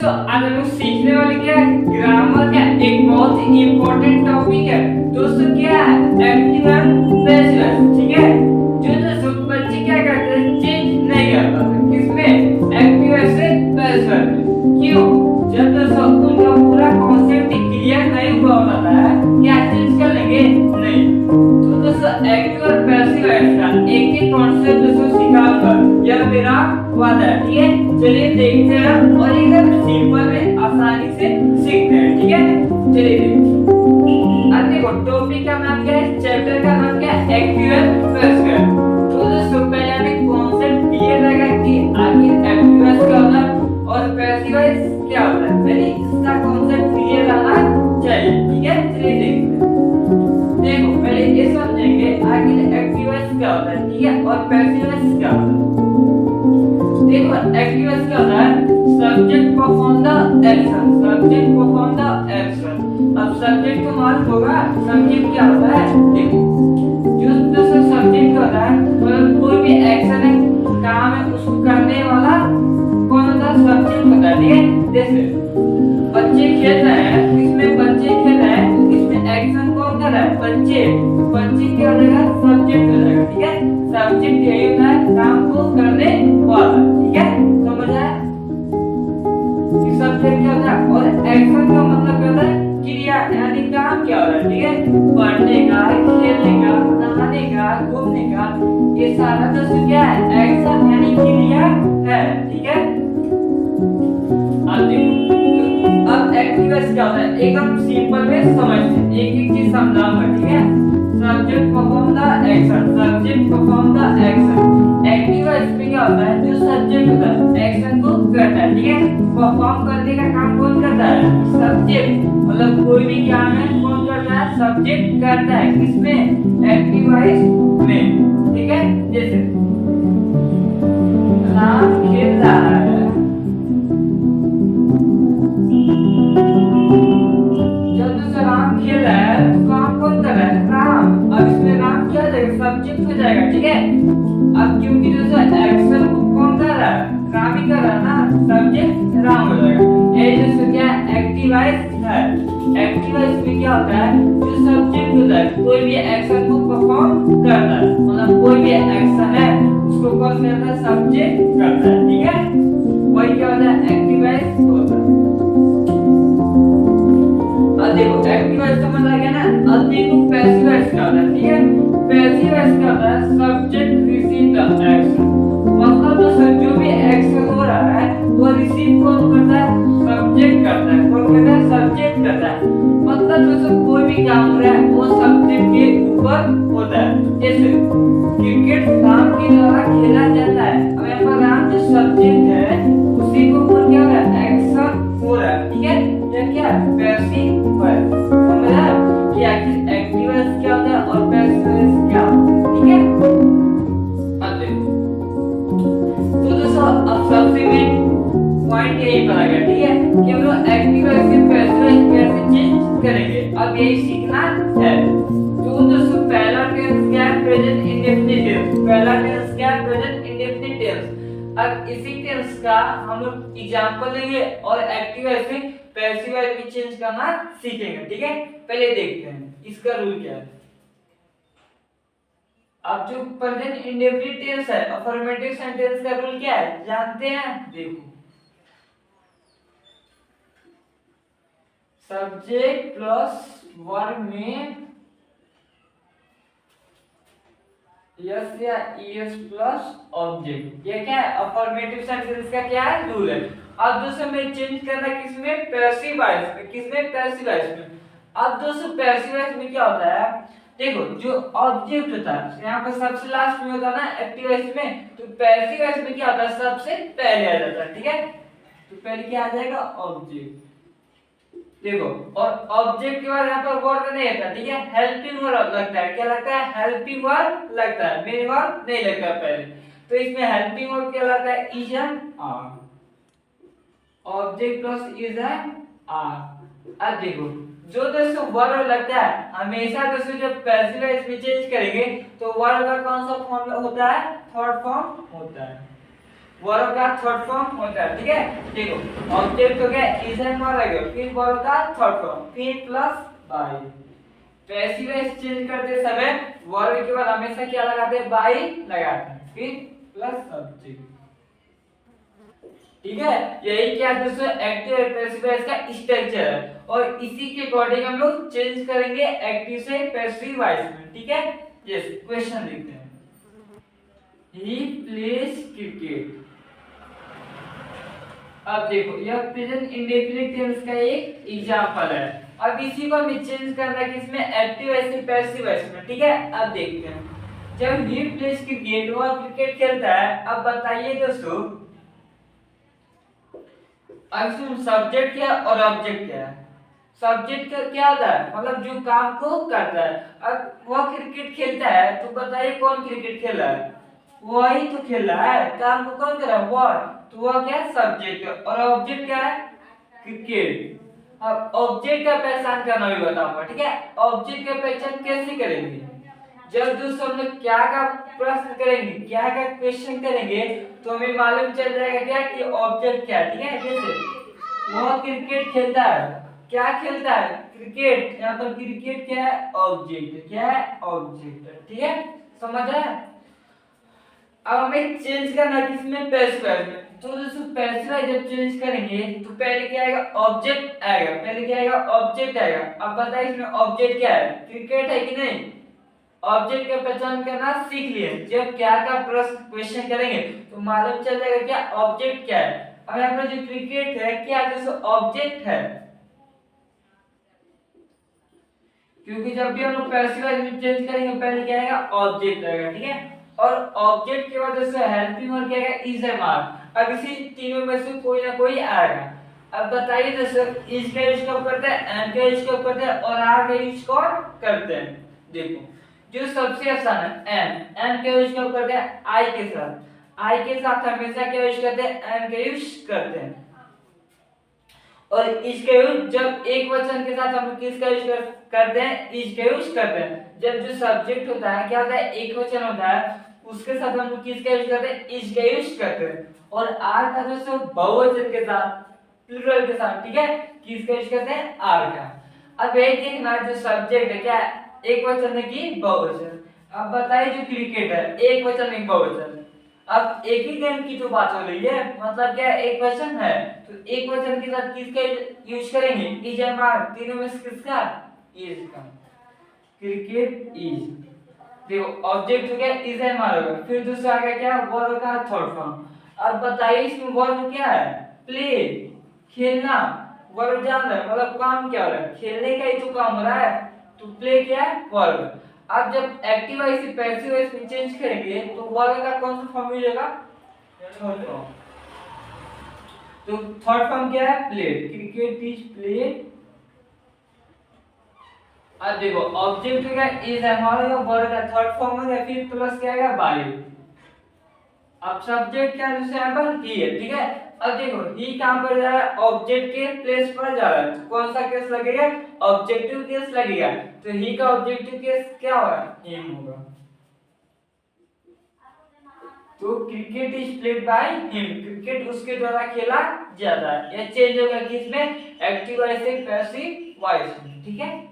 तो आज हम लोग सीखने वाले क्या है, ग्रामर का एक बहुत ही इम्पोर्टेंट टॉपिक है दोस्तों। क्या है, एक्टिव एंड पैसिव। ठीक है, जो दोस्तों बच्चे क्या करते हैं, चेंज नहीं कर पाते किसमें, एक्टिव से पैसिव में। क्यों? जब दोस्तों उनका पूरा कॉन्सेप्ट क्लियर नहीं हुआ होता है, क्या चेंज कर लेंगे? नहीं। तो दोस्तों एक्टिव और पैसिव का एक ही कॉन्सेप्ट दोस्तों सिखाऊंगा, यह मेरा वादा है। ठीक है, चलिए देखते हैं और एकदम सिंपल में आसानी से सीखते हैं। ठीक है, चलिए देखते हैं। अब देखो टॉपिक का नाम क्या है, चैप्टर का नाम क्या है, एक्टिव एंड पैसिव। तो दोस्तों पहले हमें कॉन्सेप्ट क्लियर रहेगा कि आखिर एक्टिव क्या होता है और पैसिव क्या होता है। पहले इसका कॉन्सेप्ट क्लियर रहना चाहिए। ठीक है, चलिए देखते हैं। देखो पहले ये समझेंगे आखिर एक्टिव क्या होता है, ठीक है, और पैसिव क्या होता है। देखो एक्टिव क्या होता है, subject perform the action, subject perform the action. अब सब्जेक्ट तो मालूम होगा, सब्जेक्ट क्या होता है। देखो जो दूसरा सब्जेक्ट होता है, मतलब कोई भी एक्शन है, काम है, उसको करने वाला कौन होता है, सब्जेक्ट होता है। ठीक है, जैसे बच्चे खेल रहे हैं, इसमें बच्चे खेल रहे हैं, तो इसमें एक्शन कौन कर रहा है, बच्चे। बच्चे क्या हो जाएगा, सब्जेक्ट हो जाएगा। ठीक है, सब्जेक्ट यही होता है, काम को करने वाला। ठीक है, समझ आया कि सब्जेक्ट क्या होता है और एक्शन का मतलब क्या होता है, क्रिया यानी काम क्या हो रहा है। ठीक है, पढ़ने का, खेलने का, नहाने का, घूमने का, ये सारा तो क्या है, एक्शन यानी क्रिया है। ठीक है, अब देखो अब एक्टिव क्या होता है, एकदम सिंपल में समझते हैं, एक एक चीज समझाऊंगा। ठीक है, subject perform the action, subject perform the action. Active इसमें क्या होता है, जो सब्जेक्ट होता है एक्शन को करता है। ठीक है, परफॉर्म करने का काम कौन करता है, सब्जेक्ट। मतलब कोई भी काम है कौन करता है, सब्जेक्ट करता है। किसमें, एक्टिव में। ठीक है, जैसे राम खेल रहा है, राम खेल रहा है, तो काम कौन कर रहा है, राम। अब इसमें राम क्या हो जाएगा, सब्जेक्ट हो जाएगा। ठीक है, अब क्योंकि दोस्तों एक्शन को कौन कर रहा है, राम ही कर रहा है ना, सब्जेक्ट राम हो जाएगा। ये दोस्तों क्या एक्टिवाइज है। एक्टिवाइज में क्या होता है, जो सब्जेक्ट होता है कोई भी एक्शन को परफॉर्म करता है, मतलब कोई भी एक्शन है उसको कौन करता है, सब्जेक्ट करता है। ठीक है, वही क्या होता है, एक्टिवाइज होता है। अब देखो एक्टिव समझ आ गया ना। अब देखो पैसिव क्या होता है। ठीक है, पैसिव क्या होता है, सब्जेक्ट रिसीव द एक्शन। मतलब दोस्तों जो भी एक्शन हो रहा है वो रिसीव कौन करता है, सब्जेक्ट करता है। कौन करता है, सब्जेक्ट करता है। मतलब दोस्तों कोई भी काम हो रहा है वो सब्जेक्ट के ऊपर होता है। जैसे क्रिकेट राम के द्वारा खेला जाता है, अब यहाँ पर राम जो सब्जेक्ट है उसी को ऊपर क्या हो रहा है, एक्शन हो रहा है। ठीक है, ये क्या है, पैसिव है। समझा कि आखिर एक्टिव क्या होता है और पैसिव क्या होता है। ठीक है, अब देखो तो दोस्तों अब सबसे मेन पॉइंट यही पता गया। ठीक है, कि हम लोग एक्टिव से पैसिव कैसे चेंज करेंगे, अब यही सीखना है। तो दोस्तों पहला टेंस क्या है, प्रेजेंट इंडेफिनिट टेंस। पहला टेंस क्या है, प्रेजेंट इंडेफिनिट टेंस। अब इसी टेंस का हम लोग एग्जांपल लेंगे और एक्टिव से पैसिव में चेंज करना सीखेंगे। ठीक है, पहले देखते हैं इसका रूल क्या है। अब जो प्रेजेंट इंडेफिनिट टेंस है, अफर्मेटिव सेंटेंस का रूल क्या है, जानते हैं। देखो सब्जेक्ट प्लस वर्ब में यस या ईएस प्लस ऑब्जेक्ट, ये क्या है, अफर्मेटिव सेंटेंस का क्या है, रूल है। अब दोस्तों मैं चेंज करना किसमें, पैसिव वॉइस में। किसमें, पैसिव वॉइस में। अब दोस्तों पैसिव वॉइस में क्या होता है, देखो जो ऑब्जेक्ट होता है यहाँ पर सबसे लास्ट में होता है ना एक्टिव वॉइस में, तो पैसिव वॉइस में क्या होता है, सबसे पहले आ जाता है। ठीक है, तो पहले क्या आ जाएगा, ऑब्जेक्ट। देखो और ऑब्जेक्ट के बाद यहाँ पर वर्ब नहीं आता। ठीक है, हेल्पिंग वर्ब लगता है। क्या लगता है, हेल्पिंग वर्ब लगता है, मेन वर्ब नहीं लगता पहले। तो इसमें हेल्पिंग वर्ब क्या लगता है, is am are. Object plus is am are. अब देखो जो दोस्तों वर्ब लगता है हमेशा दोस्तों जब पैसिव वॉइस चेंज करेंगे तो वर्ब का कौन सा फॉर्म होता है, थर्ड फॉर्म होता है। वर्ब का थर्ड फॉर्म होता है, ठीक है। देखो ऑब्जेक्ट हो गया इज एंड वर आ गया, फिर वर्ब का थर्ड फॉर्म, फिर plus by. Passive voice change करते समय वर्ब के बाद हमेशा क्या लगाते हैं, बाय लगाते हैं, फिर प्लस सब्जेक्ट, ठीक है। यही क्या दोस्तों एक्टिव और पैसिव वॉइस का स्ट्रक्चर है, और इसी के अकॉर्डिंग हम लोग चेंज करेंगे एक्टिव से पैसिव वॉइस में, ठीक है। यस, क्वेश्चन देखते हैं। He plays cricket. अब देखो यह प्रेजेंट इंडेफिनिट टेंस का एक एग्जांपल है। अब इसी को हमें चेंज करना है किसमें, एक्टिव वॉइस पैसिव वॉइस में, ठीक है। अब देखते हैं, जब ही प्लेज क्रिकेट, वह क्रिकेट खेलता है। अब बताइए दोस्तों, अब सब्जेक्ट क्या और ऑब्जेक्ट क्या है। सब्जेक्ट का क्या होता है, मतलब जो काम को करता है। अब वह क्रिकेट खेलता है, तो बताइए कौन क्रिकेट खेल रहा है, वही तो खेल रहा है, काम को कौन कर रहा है, वह। तो वह क्या है, सब्जेक्ट, और ऑब्जेक्ट क्या है, क्रिकेट। अब ऑब्जेक्ट का पहचान करना भी बताऊंगा, ठीक है। ऑब्जेक्ट का पहचान कैसे करेंगे, जब दोस्तों हम लोग क्या का प्रश्न करेंगे, क्या का क्वेश्चन करेंगे, तो हमें मालूम चल जाएगा क्या कि ऑब्जेक्ट क्या है, ठीक है। जैसे वह क्रिकेट खेलता है, क्या खेलता है, क्रिकेट, यहाँ पर क्रिकेट क्या है, ऑब्जेक्ट, क्या है, ऑब्जेक्ट, ठीक है, समझ आया। अब हमें चेंज करना है किसमें, पैसिव वॉइस में। तो दोस्तों पैसिव वॉइस जब चेंज करेंगे तो पहले क्या आएगा, ऑब्जेक्ट आएगा, पहले क्या आएगा, ऑब्जेक्ट आएगा। अब बताइए इसमें ऑब्जेक्ट क्या है, क्रिकेट है कि नहीं। ऑब्जेक्ट का पहचान करना सीख लिए, जब क्या का प्रश्न क्वेश्चन करेंगे तो मालूम चल जाएगा क्या ऑब्जेक्ट क्या है। अब यहाँ पर जो क्रिकेट है क्या दोस्तों, ऑब्जेक्ट है, क्योंकि जब भी हम लोग पैसिव वॉइस में चेंज करेंगे पहले क्या आएगा, ऑब्जेक्ट आएगा, ठीक है। और ऑब्जेक्ट के बाद दोस्तों हेल्पिंग वर्ब क्या आएगा, इज एम आर। अब इसी तीनों में से कोई ना कोई आएगा। अब बताइए दोस्तों, इज का यूज कब करते हैं, एम का यूज कब करते हैं, और आर का यूज कब करते हैं। देखो जो सबसे आसान है एम का यूज कब करते हैं, आई के साथ। आई के साथ हमेशा क्या यूज करते हैं, एम का यूज करते हैं। और इज का यूज जब एक वचन के साथ हम किसका यूज करते हैं, इज का यूज करते हैं। जब जो सब्जेक्ट होता है क्या होता है, एक वचन होता है, उसके साथ हम किसका यूज करते हैं, इज का यूज करते हैं। और आर का दोस्तों बहुवचन के साथ, प्लूरल के साथ, ठीक है, किसका यूज करते हैं, आर का। अब ये देखना जो सब्जेक्ट है क्या एक वचन है कि बहुवचन। अब बताइए जो क्रिकेट है एक वचन एक बहुवचन। अब एक ही गेम की तो बात हो रही है, मतलब क्या एक वचन है, तो एक वचन के साथ किसका यूज करेंगे, इज एम आर। तीनों में से किसका, इज का, क्रिकेट इज। देखो ऑब्जेक्ट हो गया इज एम आर होगा, फिर दूसरा आ गया क्या, वर्ब का थर्ड फॉर्म। अब बताइए इसमें वर्ब क्या है, प्ले, खेलना। वर्ब जान रहे मतलब काम क्या हो रहा है, खेलने का ही तो काम हो रहा है, तो प्ले क्या है, वर्ब। अब जब एक्टिव वॉइस से पैसिव वॉइस में चेंज करेंगे तो वर्ब का कौन सा फॉर्म मिलेगा, थर्ड फॉर्म। तो थर्ड फॉर्म क्या है, प्लेड, क्रिकेट इज प्लेड। अब देखो ऑब्जेक्ट हो गया इज हमारा, वर्ब का थर्ड फॉर्म हो गया, फिर प्लस क्या आएगा, बाय। अब सब्जेक्ट क्या है, यहाँ पर ही है, ठीक है। अब देखो ही कहां पर जा रहा है, ऑब्जेक्ट के प्लेस पर जा रहा है, तो कौन सा केस लगेगा, ऑब्जेक्टिव केस लगेगा। तो ही का ऑब्जेक्टिव केस क्या होगा, हिम होगा। तो cricket is played by him, cricket उसके द्वारा खेला जाता है। यह चेंज होगा किसमें, एक्टिव वॉइस से पैसिव वॉइस में, ठीक है।